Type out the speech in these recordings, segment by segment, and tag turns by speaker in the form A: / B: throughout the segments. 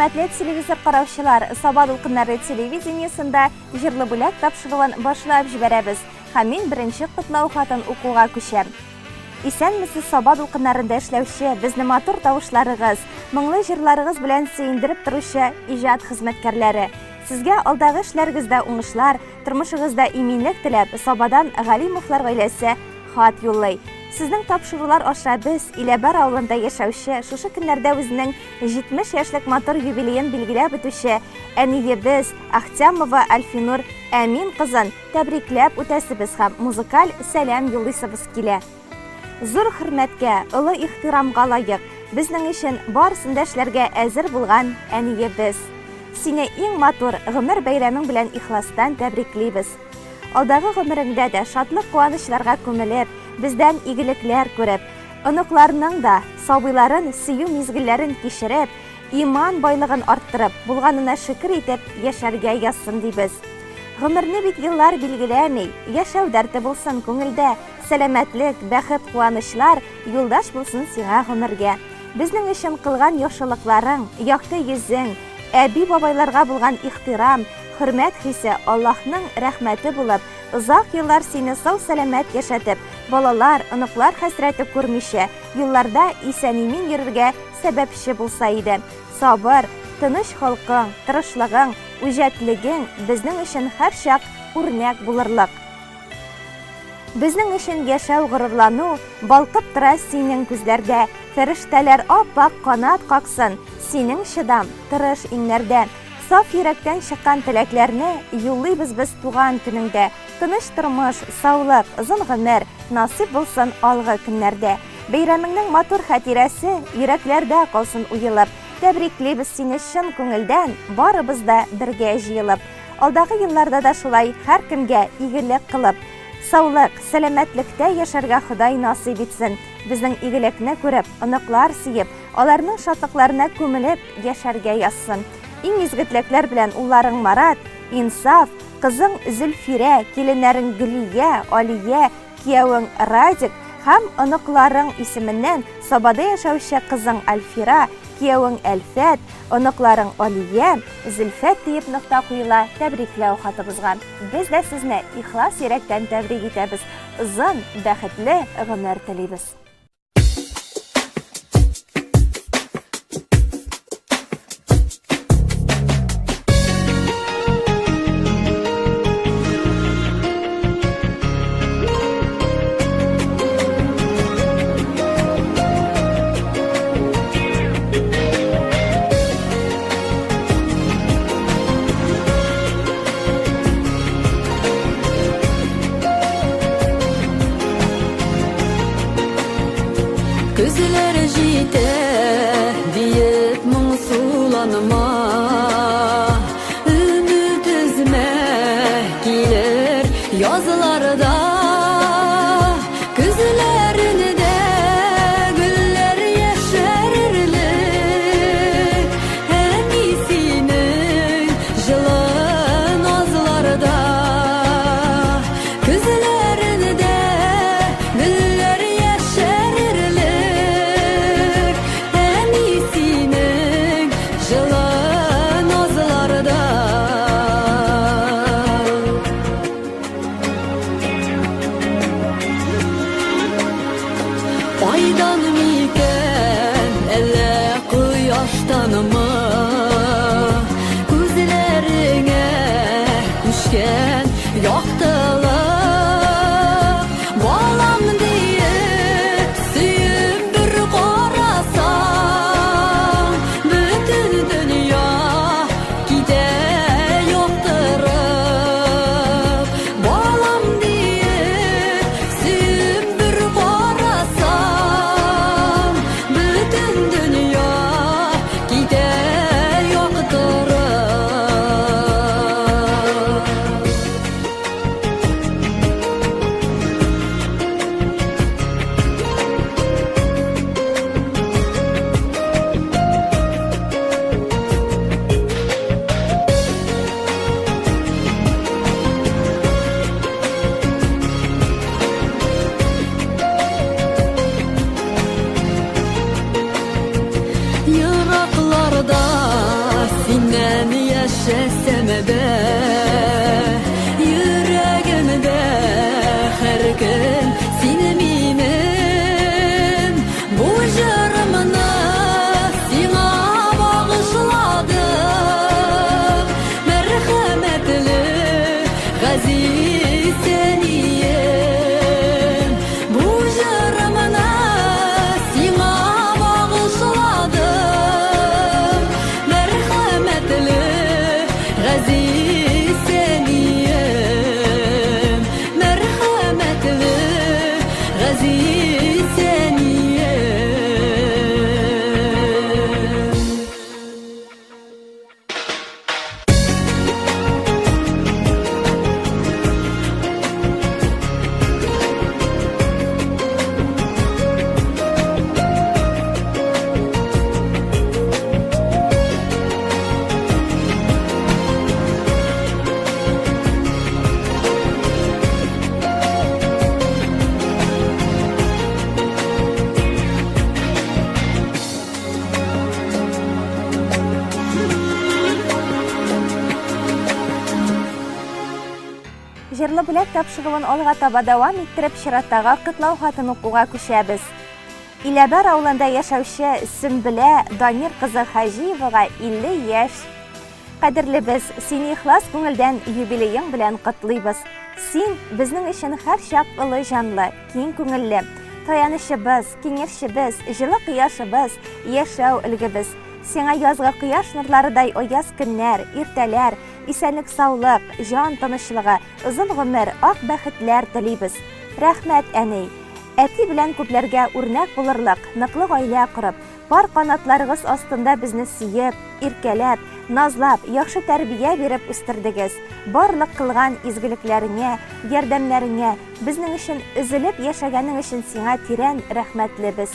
A: Хөрмәтле телевизор караучылар, Саба дулкыннары телевидениесында җырлы бүләк тапшыруын башлап җибәрәбез. Һәм мин беренче котлау хатын укуга күчәм. Исәнмесез Саба дулкыннарында эшләүче, безне матур тавышларыгыз, моңлы җырларыгыз белән сөендереп торучы иҗат хезмәткәрләре. Сезгә алдагы эшләрегездә уңышлар, тормышыгызда иминлек теләп, Сабадан Галимовлар гаиләсе хат юллый. Сезнең тапшырулар аша без Иләбар авылында яшәүче, шушы көннәрдә үзенең 70 яшьлек матур юбилеен билгеләп үтүче әниебез Ахтямова Альфинур Әмин кызын тәбрикләп үтәсебез һәм музыкаль сәлам юллыйсыбыз килә. Зур хөрмәткә, олы ихтирамга лаек, безнең өчен барысын да эшләргә әзер булган әниебез. Сине иң матур гомер бәйрәмең белән ихластан тәбриклибез. Алдагы гомереңдә дә шатлык куанычларга күмелеп, бездән игелекләр күреп, оныкларның да сабыйларын сөю мизгелләрен кичереп, иман байлыгын арттырып, булганына шөкер итеп яшәргә язсын дибез. Гомерне бит еллар билгеләми, яшәү дәрте булсын күңелдә, сәламәтлек, бәхет, куанычлар юлдаш булсын сиңа гомергә. Безнең өчен кылган яхшылыкларың, якты йөзең, әби-бабайларга булган ихтирам, хөрмәт хисе Аллаһның рәхмәте булып, озак еллар сине сау-сәламәт яшәтеп, балалар, оныклар хәсрәте күрмичә, юлларда исән-имин йөрергә сәбәпче булса иде. Сабыр, тыныч халкың, тырышлыгың, үҗәтлегең безнең өчен һәрчак үрнәк булырлык. Безнең өчен яшәү горурлану балкып тора синең күзләрдә, фәрештәләр ап-ак канат каксын, синең чыдам, тырыш иңнәрдә. Саф йөрәктән чыккан теләкләрне юллыйбыз без туган көнеңдә. Тыныч тормыш, саулык, озын гомер насыйп булсын алгы көннәрдә. Бәйрәмеңнең матур хатирәсе йөрәкләрдә калсын уелып. Тәбриклибез сине чын күңелдән, барыбыз да бергә җыелып. Алдагы елларда да шулай һәркемгә игелек кылып, саулык, сәламәтлектә яшәргә Ходай насыйп итсен. Безнең игелекне күреп, оныклар сөеп, аларның шатлыкларына күмелеп яшәргә язсын. Иң изгетләкләр белән улларың Марат, Инсаф, кызың Зөлфирә, киленнәрең Гөлия, Алия, киявең Радик һәм оныкларың исеменнән Сабада яшәүче кызың Альфира, киявең Әлфәт, оныкларың Алия, Зөлфәт дип нокта куела тәбрикләү хатыбызга. Без дә сезне ихлас йөрәктән тәбрик итәбез. Озын, бәхетле гомер телибез.
B: Күзләре җитә диеп моңсуланыма, өмет үзмә килер язларда, күзләрендә гөлләр яшәрерлек, әни синең җылы назларда, күзләрендә гөлләр Айдан микән, әллә кояштанмы, күзләреңә күчкән яктылык, балам диеп сөеп бер карасаң, бөтен дөнья китә яктырып, балам диеп сөеп бер карасаң, бөтен дөнья китә яктырып. mucessemede yüreğimde her gün seni mimim bu jarımını sana bağışladım merhametli gazi seniyim bu jarımını sana bağışladım merhametli gazi seniyim merhametli gazi seniyim.
A: Җырлы бүләк тапшыруын алга таба дәвам иттереп, чираттагы кытлау хатын укуга күчәбез. Иләбәр авылында яшәүче Сөмбелә Данир кызы Хаҗиевага 50 яшь. Кадерлебез, сине ихлас күңелдән юбилеең белән котлыйбыз. Син безнең өчен һәрчак улы җанлы, киң күңелле, таянычыбыз, киңәшчебез, җылы кояшыбыз, яшәү өлгебез. Сиңа язгы кояш нурларыдай аяз көннәр, иртәләр, исәнлек, саулык, җан тынычлыгы, озын гомер, ак бәхетләр телибез. Рәхмәт, әни. Әти белән күпләргә үрнәк булырлык, ныклы гаилә корып, пар канатларыгыз астында безне сөеп, иркәләп, назлап, яхшы тәрбия биреп үстердегез. Барлык кылган изгелекләреңә, ярдәмнәреңә, безнең өчен üzülеп яшәгәнең өчен сиңа тирән рәхмәтлебез.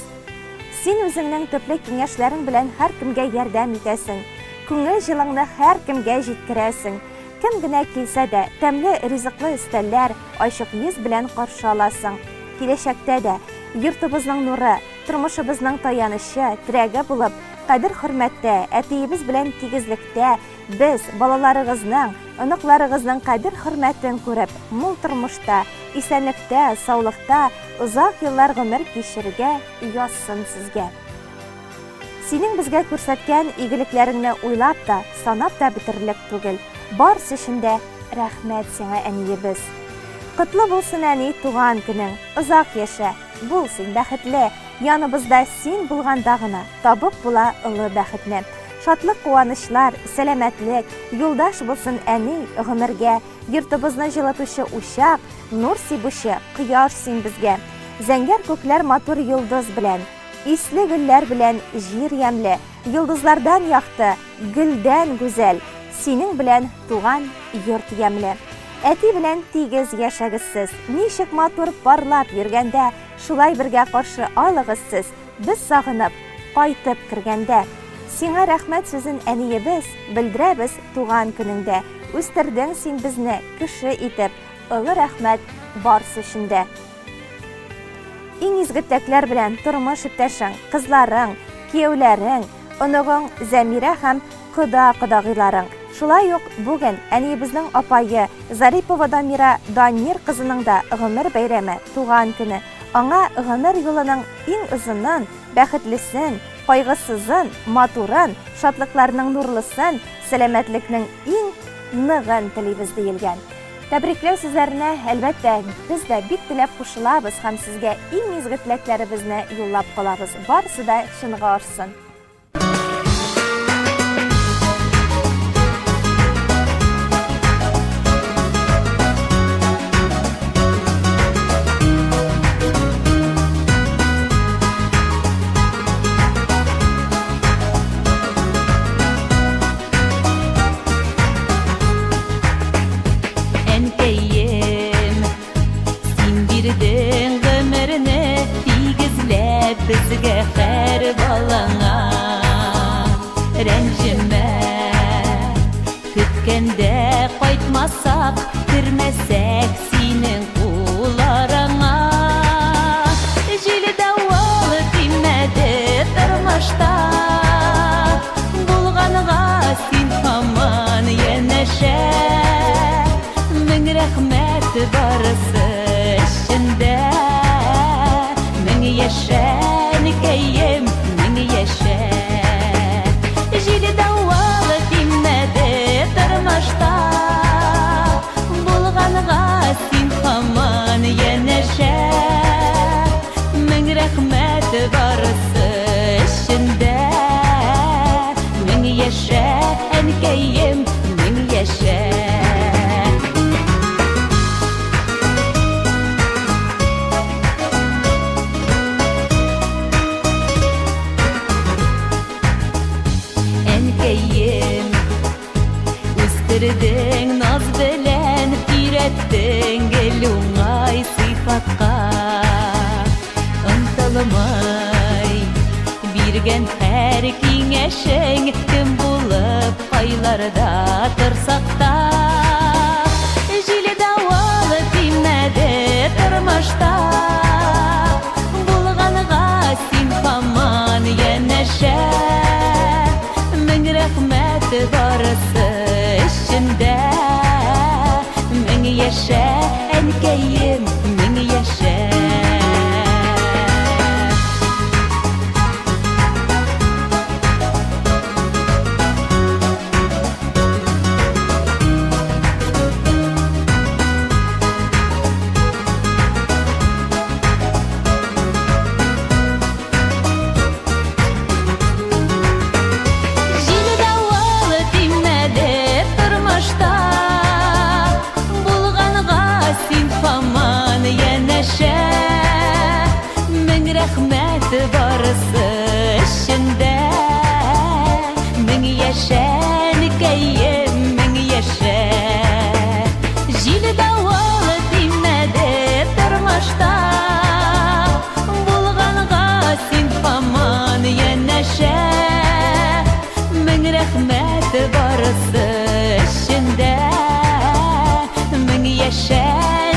A: Син үзеңнең төпле киңәшләрең белән һәр кемгә ярдәм итәсең. Күңел җылыңны һәр кемгә җиткерәсең. Кем генә килсә дә, тәмле ризыклы өстәлләр, ачык йөз белән каршы аласың. Киләчәктә дә йортыбызның нуры, тормышыбызның таянычы, терәге булып, кадер-хөрмәттә, әтиебез белән тигезлектә, без балаларыгызның, оныкларыгызның кадер-хөрмәтен күреп, мул тормышта, исәнлектә, саулыкта озак еллар гомер кичерергә язсын сезгә. Синең безгә күрсәткән игелекләреңне уйлап та, санап та бетерлек түгел. Барсы өчен дә рәхмәт сиңа, әниебез. Котлы булсын, әни, туган көнең. Озак яшә, бул син бәхетле. Яныбызда син булганда гына табып була олы бәхетне. Шатлык, куанычлар, сәламәтлек, юлдаш булсын, әни, гомергә. Йортыбызны җылытучы учак, нур сибүче кояш син безгә. Зәңгәр күкләр матур йолдыз белән, исле гөлләр белән җир ямле, йолдызлардан якты, гөлдән гүзәл, синең белән туган йорт ямле. Әти белән тигез яшәгез сез, ничек матур парлап йөргәндә, шулай бергә каршы алыгыз сез, без сагынып, кайтып кергәндә. Сиңа рәхмәт сүзен, әниебез, белдерәбез туган көнеңдә. Үстердең син безне кеше итеп, олы рәхмәт барсы өчен дә. Иң изге теләкләр белән тормыш иптәшең, кызларың, кияүләрең, оныгың Зәмирә һәм кода-кодагыйларың. Шулай ук бүген әниебезнең апайы Зарипова Дамира Данир кызының да гомер бәйрәме, туган көне. Аңа гомер юлының иң озынын, бәхетлесен, кайгысызын, матурын, шатлыкларның нурлысын, сәламәтлекнең иң ныгын телибез диелгән. Тәбрикләү сүзләренә әлбәттә без дә бик теләп кушылабыз һәм сезгә иң изге теләкләребезне юллап калабыз. Барысы да чынга ашсын.
B: Bizge her balana barısı içinde. Min yaşa nikeyim, min yaşa. Jili davalı dinmedi tırmışta. Bulganıga sin haman yeneşe. Min rahmet barısı içinde. Min yaşa nikeyim, min yaşa. Enkeyim üstürdün naz bilen Ürettin gel oңай sıfatqa Ынтылмай Birgen her kеңешең Кім болып айларда тұрсақта Жили дауалы тимнәді тұрмашта Булғанға син хаман енәшә Rahmet barısı içinde. Min yaşa enkeyim, min yaşa. Rahmet barısı içinde. Min yaşa nikeyim, min yaşa. Jili davalı dinmedi tırmışta. Bulganıga sin haman yeneşe. Min rahmet barısı içinde. Min yaşa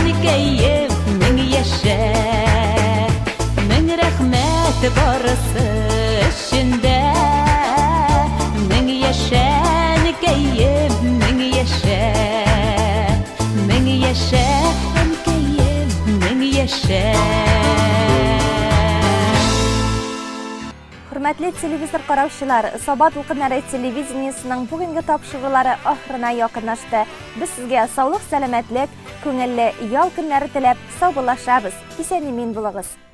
B: nikeyim, min yaşa. Rahmet barısı içinde. Min yaşa nikeyim, min yaşa. Min yaşa nikeyim, min yaşa.
A: Hürmetli televizor qarawçılar, Sabah Ulqınları televiziyasының бүгінгі тапшырулары ахырына якынлашты. Biz sizге саулык, сәламәтлек, күңелле ял көннәре теләп сау булашабыз. Исән-имин булыгыз.